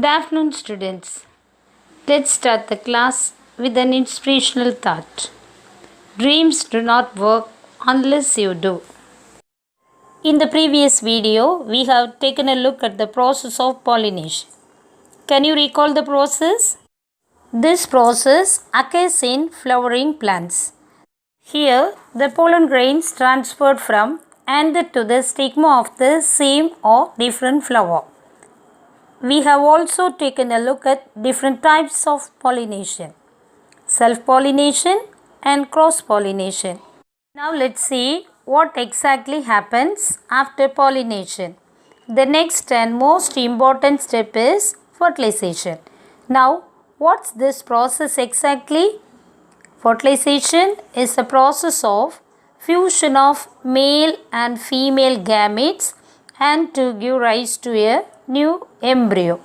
afternoon, students. Let's start the class with an inspirational thought. Dreams do not work unless you do. In the previous video, we have taken a look at the process of pollination. Can you recall the process? This process occurs in flowering plants. Here, the pollen grains transferred from anther to the stigma of the same or different flower. We have also taken a look at different types of pollination, self-pollination and cross-pollination. Now let's see what exactly happens after pollination. The next and most important step is fertilization. Now, what's this process exactly? Fertilization is the process of fusion of male and female gametes and to give rise to a new embryo.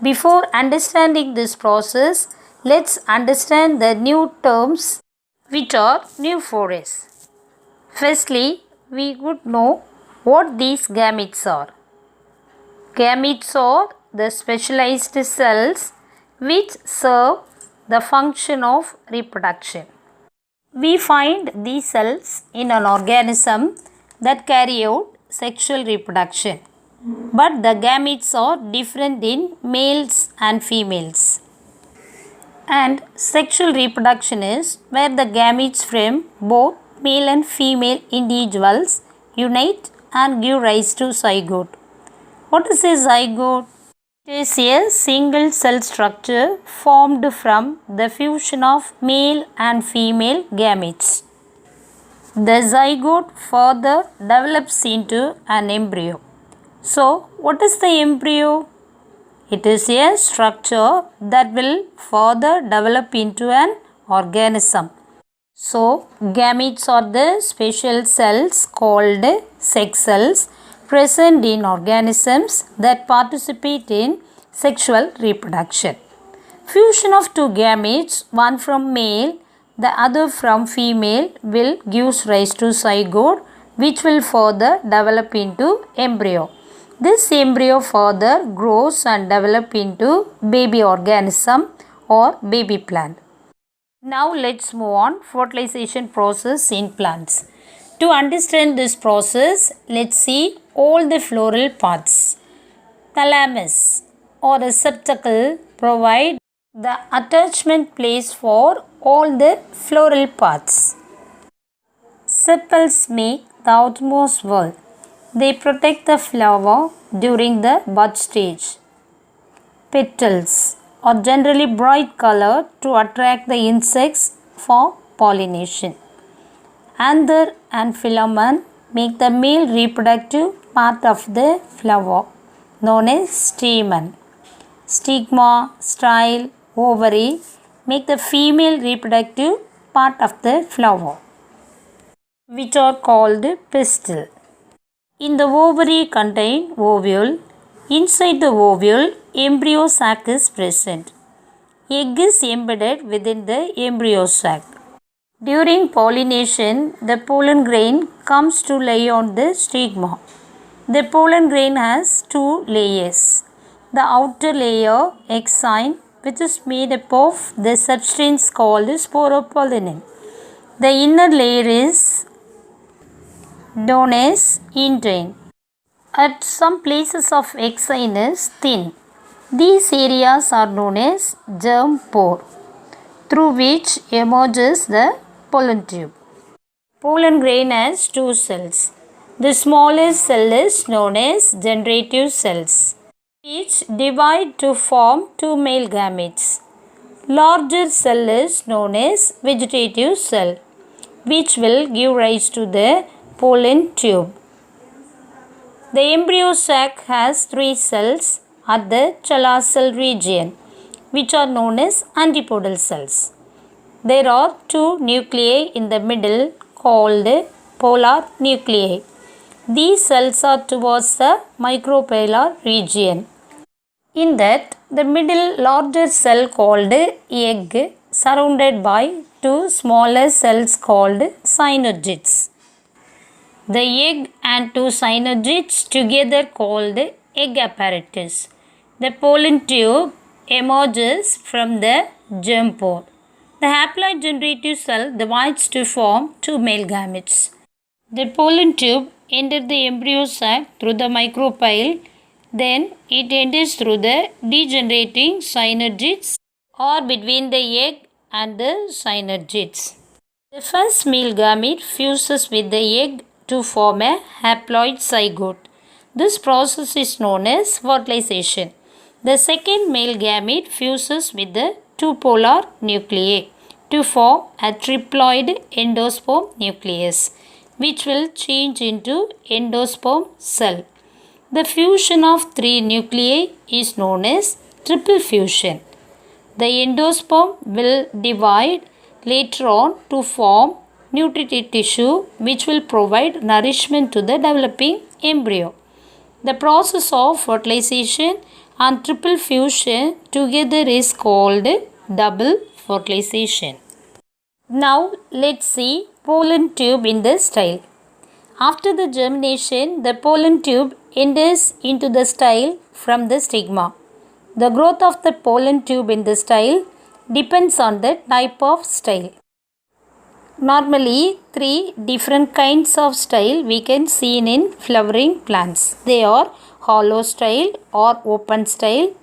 Before understanding this process, let's understand the new terms which are new for us. Firstly, we would know what these gametes are. Gametes are the specialized cells which serve the function of reproduction. We find these cells in an organism that carry out sexual reproduction, but the gametes are different in males and females. And sexual reproduction is where the gametes from both male and female individuals unite and give rise to zygote. What is a zygote? It is a single cell structure formed from the fusion of male and female gametes. The zygote further develops into an embryo. So, what is the embryo? It is a structure that will further develop into an organism. So, gametes are the special cells called sex cells present in organisms that participate in sexual reproduction. Fusion of two gametes, one from male, the other from female, will give rise to zygote, which will further develop into embryo. This embryo further grows and develops into baby organism or baby plant. Now let's move on fertilization process in plants. To understand this process, let's see all the floral parts. Thalamus or receptacle provide the attachment place for all the floral parts. Sepals make the outermost wall. They protect the flower during the bud stage. Petals are generally bright colored to attract the insects for pollination. Anther and filament make the male reproductive part of the flower, known as stamen. Stigma, style, ovary make the female reproductive part of the flower, which are called pistil. In the ovary contain ovule. Inside the ovule, embryo sac is present. Egg is embedded within the embryo sac. During pollination, the pollen grain comes to lay on the stigma. The pollen grain has two layers. The outer layer, exine, which is made up of the substance called sporopollenin. The inner layer is known as intine. At some places of exine is thin. These areas are known as germ pore, through which emerges the pollen tube. Pollen grain has two cells. The smallest cell is known as generative cells. Each divide to form two male gametes. Larger cell is known as vegetative cell, which will give rise to the pollen tube. The embryo sac has three cells at the chalacal region, which are known as antipodal cells. There are two nuclei in the middle called polar nuclei. These cells are towards the micropolar region. In that, the middle larger cell called egg surrounded by two smaller cells called synergids. The egg and two synergids together called egg apparatus The pollen tube emerges from the germ pore. The haploid generative cell divides to form two male gametes. The pollen tube enters the embryo sac through the micropyle. Then it enters through the degenerating synergids or between the egg and the synergids. The first male gamete fuses with the egg to form a haploid zygote. This process is known as fertilization. The second male gamete fuses with the two polar nuclei to form a triploid endosperm nucleus, which will change into endosperm cell. The fusion of three nuclei is known as triple fusion. The endosperm will divide later on to form nutritive tissue, which will provide nourishment to the developing embryo. The process of fertilization and triple fusion together is called double fertilization. Now let's see pollen tube in the style. After the germination, the pollen tube enters into the style from the stigma. The growth of the pollen tube in the style depends on the type of style. Normally, three different kinds of style we can see in flowering plants. They are hollow style or open style,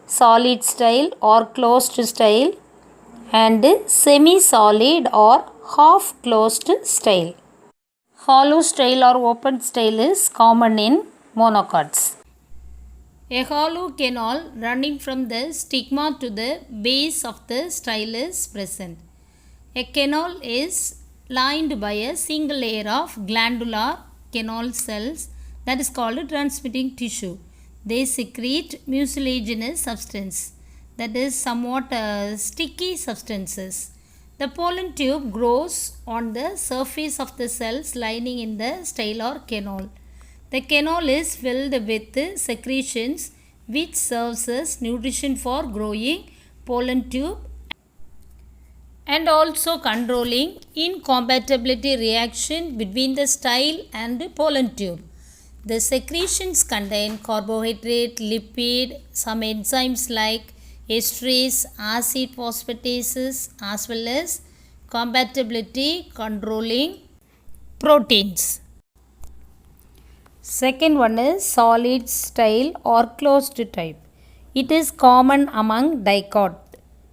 solid style or closed style, and semi-solid or half-closed style. Hollow style or open style is common in monocots. A hollow canal running from the stigma to the base of the style is present. A canal is lined by a single layer of glandular canal cells that is called transmitting tissue. They secrete mucilaginous substance, that is somewhat sticky substances. The pollen tube grows on the surface of the cells lining in the style or canal. The canal is filled with secretions which serves as nutrition for growing pollen tube and also controlling incompatibility reaction between the style and pollen tube. The secretions contain carbohydrate, lipid, some enzymes like esterase, acid phosphatases, as well as compatibility controlling proteins. Second one is solid style or closed type. It is common among dicot.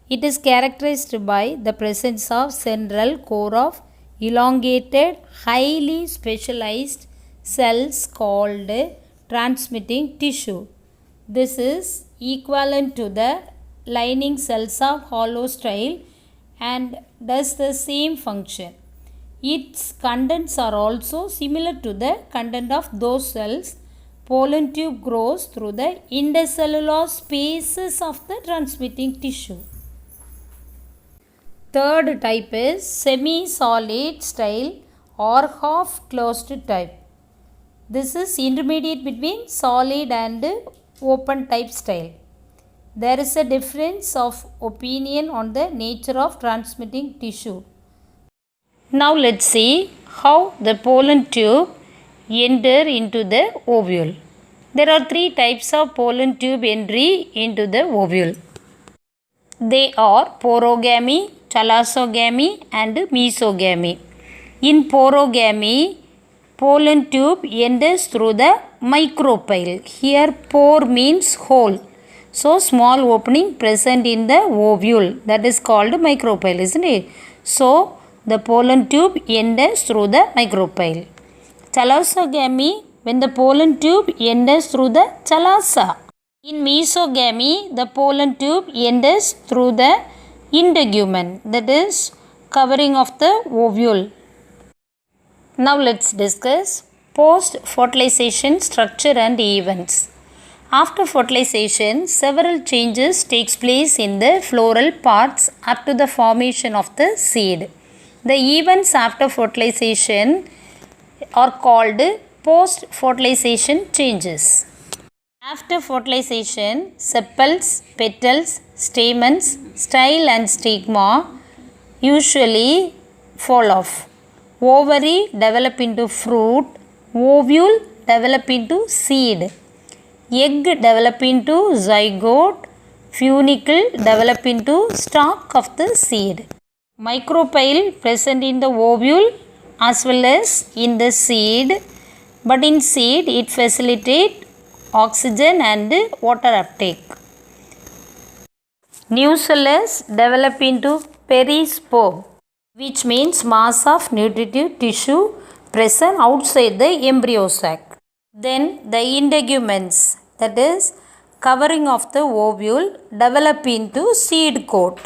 It is characterized by the presence of central core of elongated, highly specialized cells called transmitting tissue. This is equivalent to the lining cells of hollow style and does the same function. Its contents are also similar to the content of those cells. Pollen tube grows through the intercellular spaces of the transmitting tissue. Third type is semi-solid style or half-closed type. This is intermediate between solid and open type style. There is a difference of opinion on the nature of transmitting tissue. Now let's see how the pollen tube enter into the ovule. There are three types of pollen tube entry into the ovule. They are porogamy, thalassogamy and mesogamy. In porogamy, pollen tube enters through the micropyle. Here pore means hole. So small opening present in the ovule, that is called micropyle, isn't it? So the pollen tube enters through the micropyle. Thalassogamy, when the pollen tube enters through the thalassa. In mesogamy, the pollen tube enters through the integumen, that is covering of the ovule. Now let's discuss post-fertilization structure and events. After fertilization, several changes takes place in the floral parts up to the formation of the seed. The events after fertilization are called post-fertilization changes. After fertilization, sepals, petals, stamens, style and stigma usually fall off. Ovary develop into fruit, ovule develop into seed. Egg develop into zygote. Funicle develop into stalk of the seed. Micropyle present in the ovule as well as in the seed, but in seed it facilitates oxygen and water uptake. Nucellus develop into perispore, which means mass of nutritive tissue present outside the embryo sac. Then the integuments, that is covering of the ovule, develop into seed coat.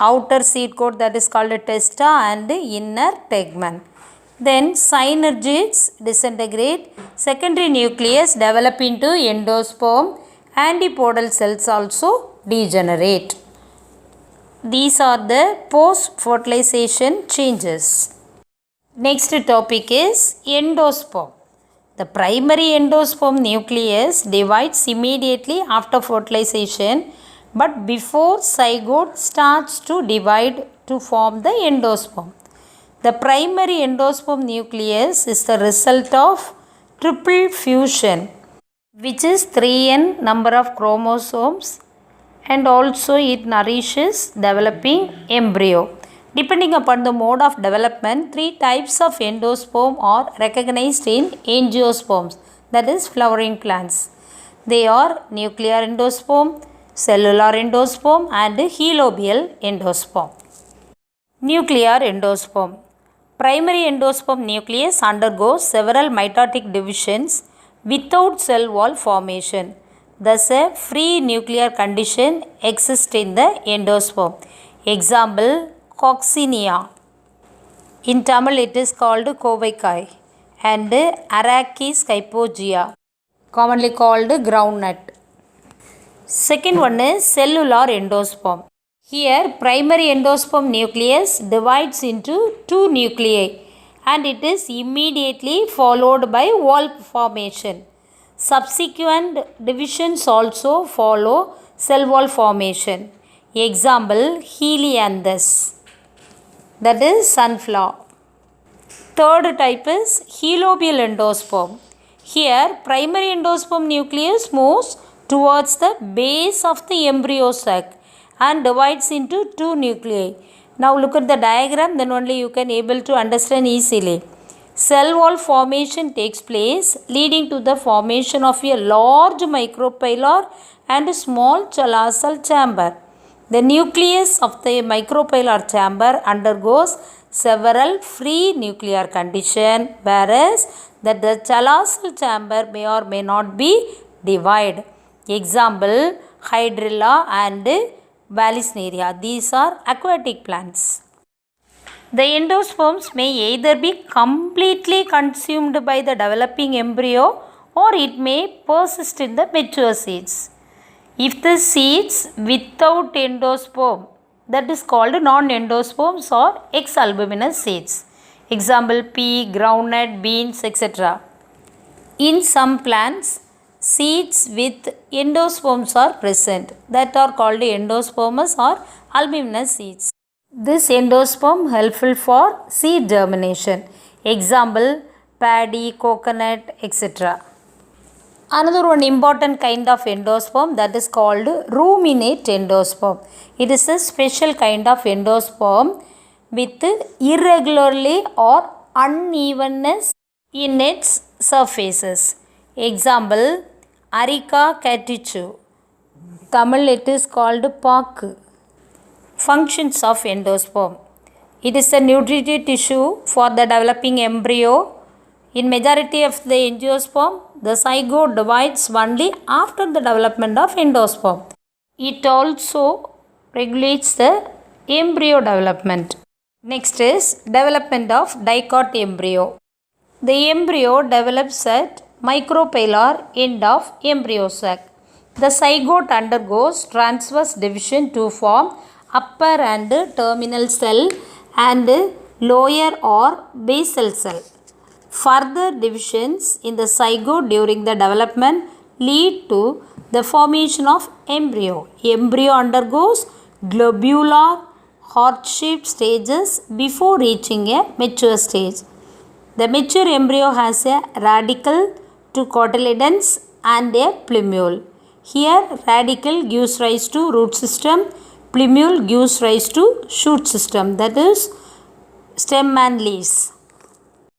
Outer seed coat, that is called testa, and inner tegmen. Then synergids disintegrate. Secondary nucleus develop into endosperm. Antipodal cells also degenerate. These are the post-fertilization changes. Next topic is endosperm. The primary endosperm nucleus divides immediately after fertilization, but before zygote starts to divide to form the endosperm. The primary endosperm nucleus is the result of triple fusion, which is 3n number of chromosomes, and also it nourishes developing embryo. Depending upon the mode of development, 3 types of endosperm are recognized in angiosperms, that is flowering plants. They are nuclear endosperm, cellular endosperm, and helobial endosperm. Nuclear endosperm. Primary endosperm nucleus undergoes several mitotic divisions without cell wall formation. Thus, a free nuclear condition exists in the endosperm. Example, coccinea. In Tamil it is called kovaikai, and Arachis hypogea, commonly called groundnut. Second one is cellular endosperm. Here primary endosperm nucleus divides into 2 nuclei, and it is immediately followed by wall formation. Subsequent divisions also follow cell wall formation. Example, Helianthus, that is sunflower. Third type is helobial endosperm. Here primary endosperm nucleus moves towards the base of the embryo sac and divides into 2 nuclei. Now look at the diagram, then only you can able to understand easily. Cell wall formation takes place, leading to the formation of a large micropylar and small chalazal chamber. The nucleus of the micropylar chamber undergoes several free nuclear conditions, whereas that the chalazal chamber may or may not be divided. Example, Hydrilla and Vallisneria. These are aquatic plants. The endosperms may either be completely consumed by the developing embryo, or it may persist in the mature seeds. If the seeds without endosperm, that is called non-endosperms or ex-albuminous seeds. Example, pea, groundnut, beans, etc. In some plants, seeds with endosperms are present, that are called endospermous or albuminous seeds. This endosperm helpful for seed germination. Example, paddy, coconut, etc. Another one important kind of endosperm, that is called ruminate endosperm. It is a special kind of endosperm with irregularly or unevenness in its surfaces. Example, Arica catichu. Tamil it is called Pak. Functions of endosperm. It is a nutritive tissue for the developing embryo. In majority of the angiosperm, the zygote divides only after the development of endosperm. It also regulates the embryo development. Next is development of dicot embryo. The embryo develops at micropylar end of embryo sac. The zygote undergoes transverse division to form upper and terminal cell and lower or basal cell. Further divisions in the zygote during the development lead to the formation of embryo. Embryo undergoes globular heart-shaped stages before reaching a mature stage. The mature embryo has a radical to cotyledons and a plumule. Here radicle gives rise to root system, plumule gives rise to shoot system, that is stem and leaves.